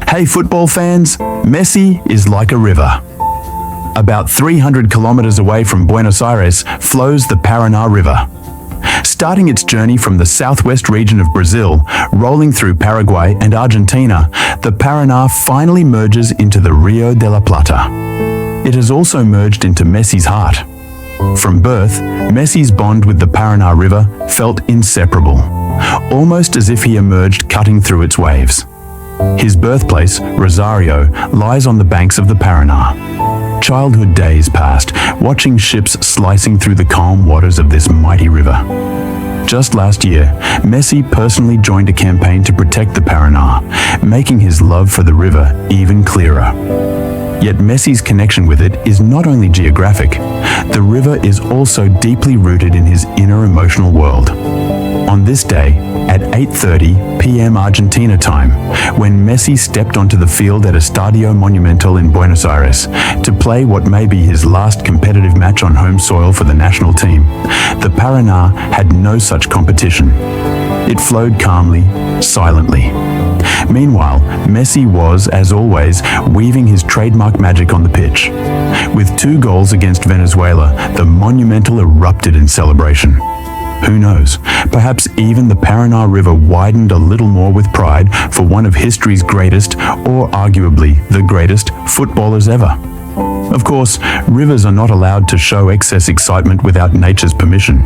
Hey football fans, Messi is like a river. About 300 kilometers away from Buenos Aires flows the Paraná River. Starting its journey from the southwest region of Brazil, rolling through Paraguay and Argentina, the Paraná finally merges into the Rio de la Plata. It has also merged into Messi's heart. From birth, Messi's bond with the Paraná River felt inseparable, almost as if he emerged cutting through its waves. His birthplace, Rosario, lies on the banks of the Paraná. Childhood days passed, watching ships slicing through the calm waters of this mighty river. Just last year, Messi personally joined a campaign to protect the Paraná, making his love for the river even clearer. Yet Messi's connection with it is not only geographic, the river is also deeply rooted in his inner emotional world. On this day, at 8:30 p.m. Argentina time, when Messi stepped onto the field at Estadio Monumental in Buenos Aires to play what may be his last competitive match on home soil for the national team, the Paraná had no such competition. It flowed calmly, silently. Meanwhile, Messi was, as always, weaving his trademark magic on the pitch. With 2 goals against Venezuela, the Monumental erupted in celebration. Who knows, perhaps even the Paraná River widened a little more with pride for one of history's greatest, or arguably the greatest, footballers ever. Of course, rivers are not allowed to show excess excitement without nature's permission,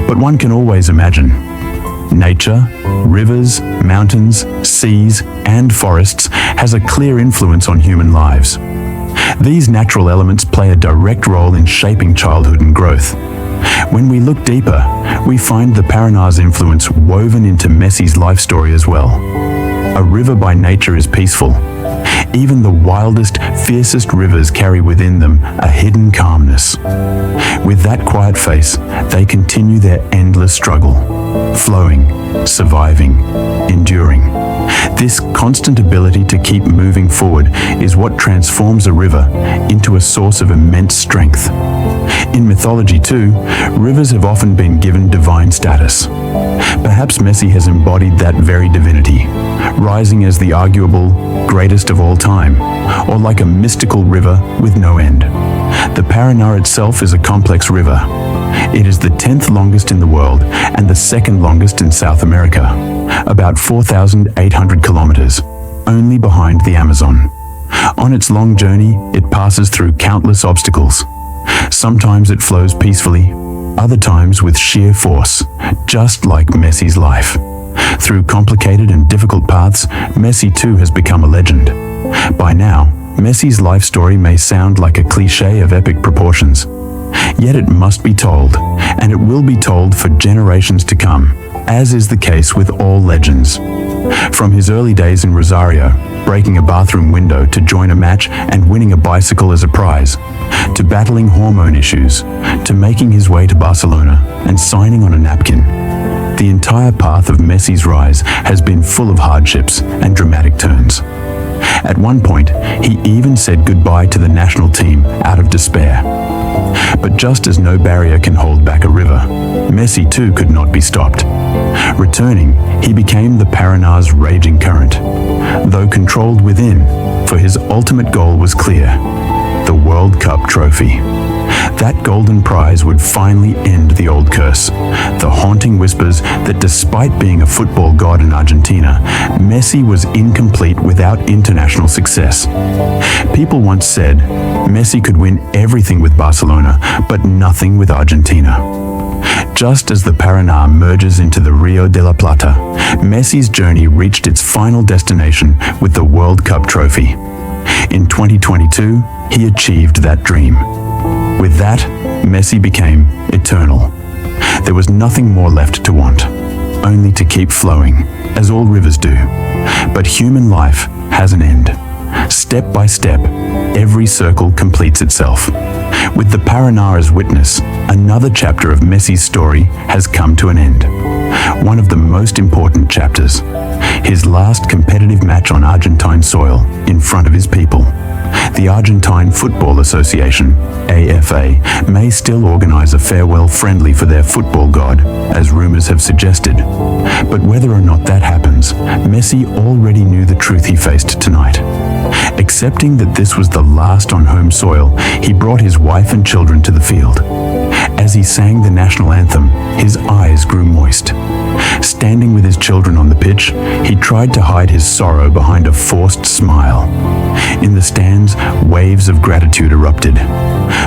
but one can always imagine. Nature, rivers, mountains, seas, and forests has a clear influence on human lives. These natural elements play a direct role in shaping childhood and growth. When we look deeper, we find the Paraná's influence woven into Messi's life story as well. A river by nature is peaceful. Even the wildest, fiercest rivers carry within them a hidden calmness. With that quiet face, they continue their endless struggle, flowing, surviving, enduring. This constant ability to keep moving forward is what transforms a river into a source of immense strength. In mythology too, rivers have often been given divine status. Perhaps Messi has embodied that very divinity, rising as the arguable greatest of all time, or like a mystical river with no end. The Paraná itself is a complex river. It is the 10th longest in the world and the 2nd longest in South America, about 4,800 kilometers, only behind the Amazon. On its long journey, it passes through countless obstacles. Sometimes it flows peacefully, other times with sheer force, just like Messi's life. Through complicated and difficult paths, Messi too has become a legend. By now, Messi's life story may sound like a cliché of epic proportions. Yet it must be told, and it will be told for generations to come, as is the case with all legends. From his early days in Rosario, breaking a bathroom window to join a match and winning a bicycle as a prize, to battling hormone issues, to making his way to Barcelona and signing on a napkin. The entire path of Messi's rise has been full of hardships and dramatic turns. At one point, he even said goodbye to the national team out of despair. But just as no barrier can hold back a river, Messi too could not be stopped. Returning, he became the Paraná's raging current, though controlled within, for his ultimate goal was clear: the World Cup trophy. That golden prize would finally end the old curse, the haunting whispers that despite being a football god in Argentina, Messi was incomplete without international success. People once said, Messi could win everything with Barcelona, but nothing with Argentina. Just as the Paraná merges into the Rio de la Plata, Messi's journey reached its final destination with the World Cup trophy. In 2022, he achieved that dream. With that, Messi became eternal. There was nothing more left to want, only to keep flowing, as all rivers do. But human life has an end. Step by step, every circle completes itself. With the Paraná as witness, another chapter of Messi's story has come to an end. One of the most important chapters. His last competitive match on Argentine soil in front of his people. The Argentine Football Association, AFA, may still organize a farewell friendly for their football god, as rumors have suggested. But whether or not that happens, Messi already knew the truth he faced tonight. Accepting that this was the last on home soil, he brought his wife and children to the field. As he sang the national anthem, his eyes grew moist. Standing with his children on the pitch, he tried to hide his sorrow behind a forced smile. In the stands, waves of gratitude erupted.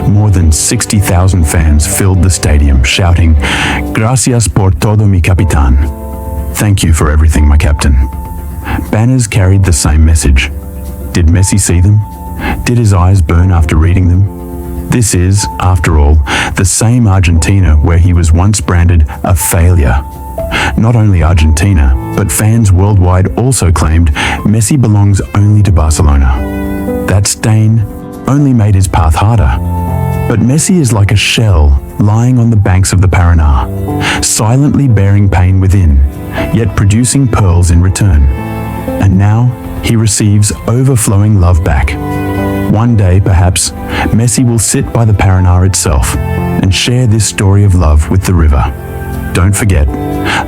More than 60,000 fans filled the stadium, shouting, "Gracias por todo, mi capitán." Thank you for everything, my captain. Banners carried the same message. Did Messi see them? Did his eyes burn after reading them? This is, after all, the same Argentina where he was once branded a failure. Not only Argentina, but fans worldwide also claimed Messi belongs only to Barcelona. That stain only made his path harder. But Messi is like a shell lying on the banks of the Paraná, silently bearing pain within, yet producing pearls in return. And now he receives overflowing love back. One day, perhaps, Messi will sit by the Paraná itself and share this story of love with the river. Don't forget,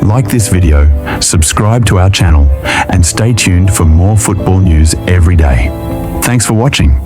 like this video, subscribe to our channel, and stay tuned for more football news every day. Thanks for watching.